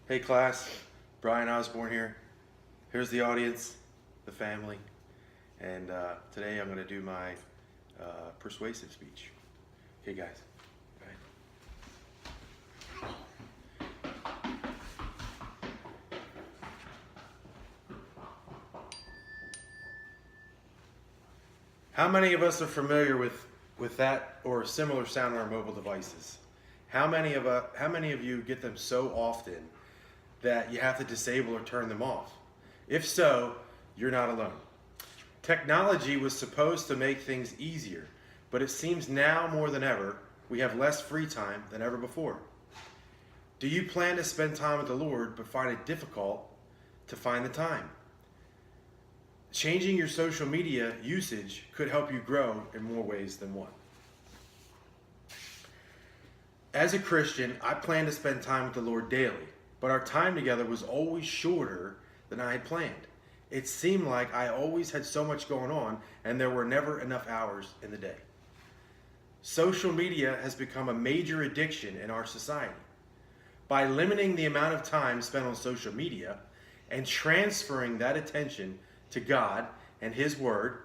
Hey class, Brian Osborne here. Here's the audience, the family, and today I'm going to do my persuasive speech. Okay guys, go ahead. How many of us are familiar with that or a similar sound on our mobile devices? How many of you get them so often that you have to disable or turn them off? If so, you're not alone. Technology was supposed to make things easier, but it seems now more than ever, we have less free time than ever before. Do you plan to spend time with the Lord but find it difficult to find the time? Changing your social media usage could help you grow in more ways than one. As a Christian, I plan to spend time with the Lord daily, but our time together was always shorter than I had planned. It seemed like I always had so much going on and there were never enough hours in the day. Social media has become a major addiction in our society. By limiting the amount of time spent on social media and transferring that attention to God and His Word,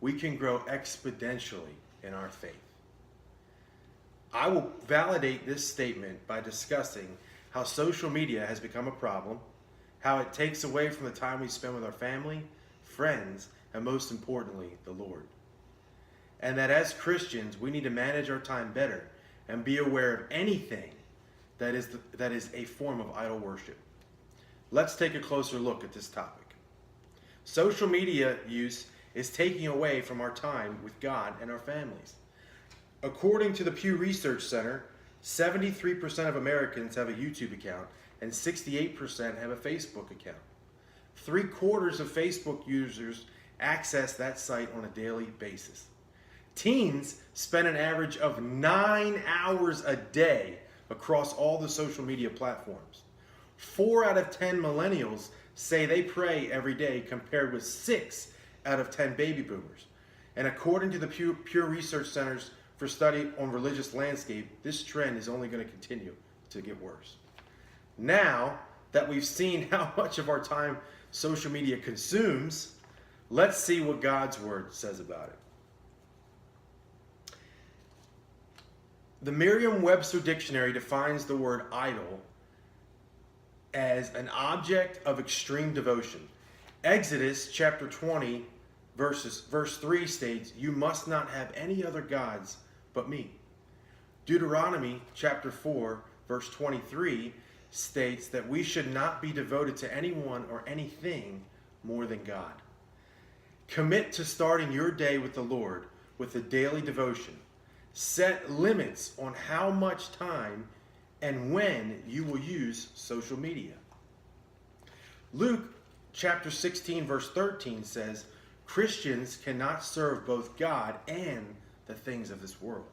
we can grow exponentially in our faith. I will validate this statement by discussing how social media has become a problem, how it takes away from the time we spend with our family, friends, and most importantly, the Lord. And that as Christians, we need to manage our time better and be aware of anything that is a form of idol worship. Let's take a closer look at this topic. Social media use is taking away from our time with God and our families. According to the Pew Research Center, 73% of Americans have a YouTube account and 68% have a Facebook account. 3/4 of Facebook users access that site on a daily basis. Teens spend an average of 9 hours a day across all the social media platforms. 4 out of 10 millennials say they pray every day, compared with 6 out of 10 baby boomers. And according to the Pew Research Center's for study on religious landscape, this trend is only going to continue to get worse. Now that we've seen how much of our time social media consumes, let's see what God's Word says about it. The Merriam-Webster Dictionary defines the word idol as an object of extreme devotion. Exodus chapter 20 verse 3 states, "You must not have any other gods but me." Deuteronomy chapter 4 verse 23 states that we should not be devoted to anyone or anything more than God. Commit to starting your day with the Lord with a daily devotion. Set limits on how much time and when you will use social media. Luke chapter 16 verse 13 says, Christians cannot serve both God and the things of this world.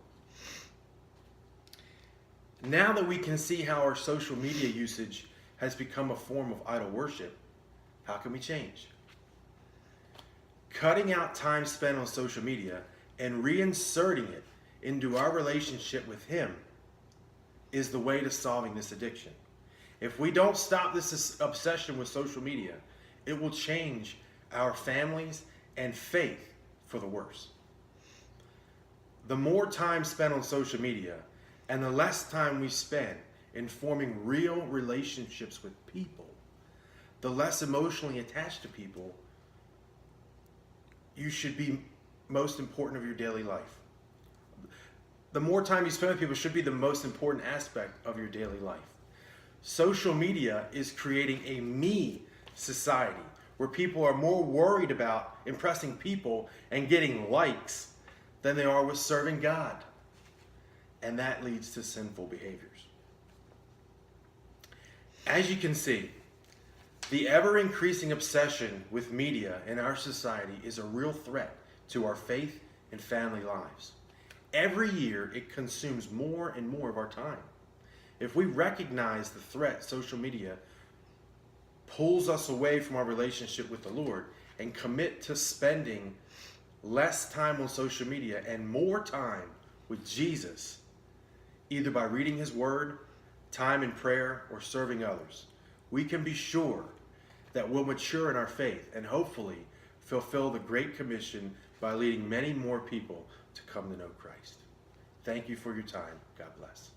Now that we can see how our social media usage has become a form of idol worship, how can we change? Cutting out time spent on social media and reinserting it into our relationship with Him is the way to solving this addiction. If we don't stop this obsession with social media, it will change our families and faith for the worse. The more time spent on social media and the less time we spend in forming real relationships with people, the less emotionally attached to people you should be most important of your daily life. The more time you spend with people should be the most important aspect of your daily life. Social media is creating a me society where people are more worried about impressing people and getting likes than they are with serving God. And that leads to sinful behaviors. As you can see, the ever-increasing obsession with media in our society is a real threat to our faith and family lives. Every year, it consumes more and more of our time. If we recognize the threat social media pulls us away from our relationship with the Lord and commit to spending less time on social media and more time with Jesus, either by reading His Word, time in prayer, or serving others, we can be sure that we'll mature in our faith and hopefully fulfill the Great Commission by leading many more people to come to know Christ. Thank you for your time. God bless.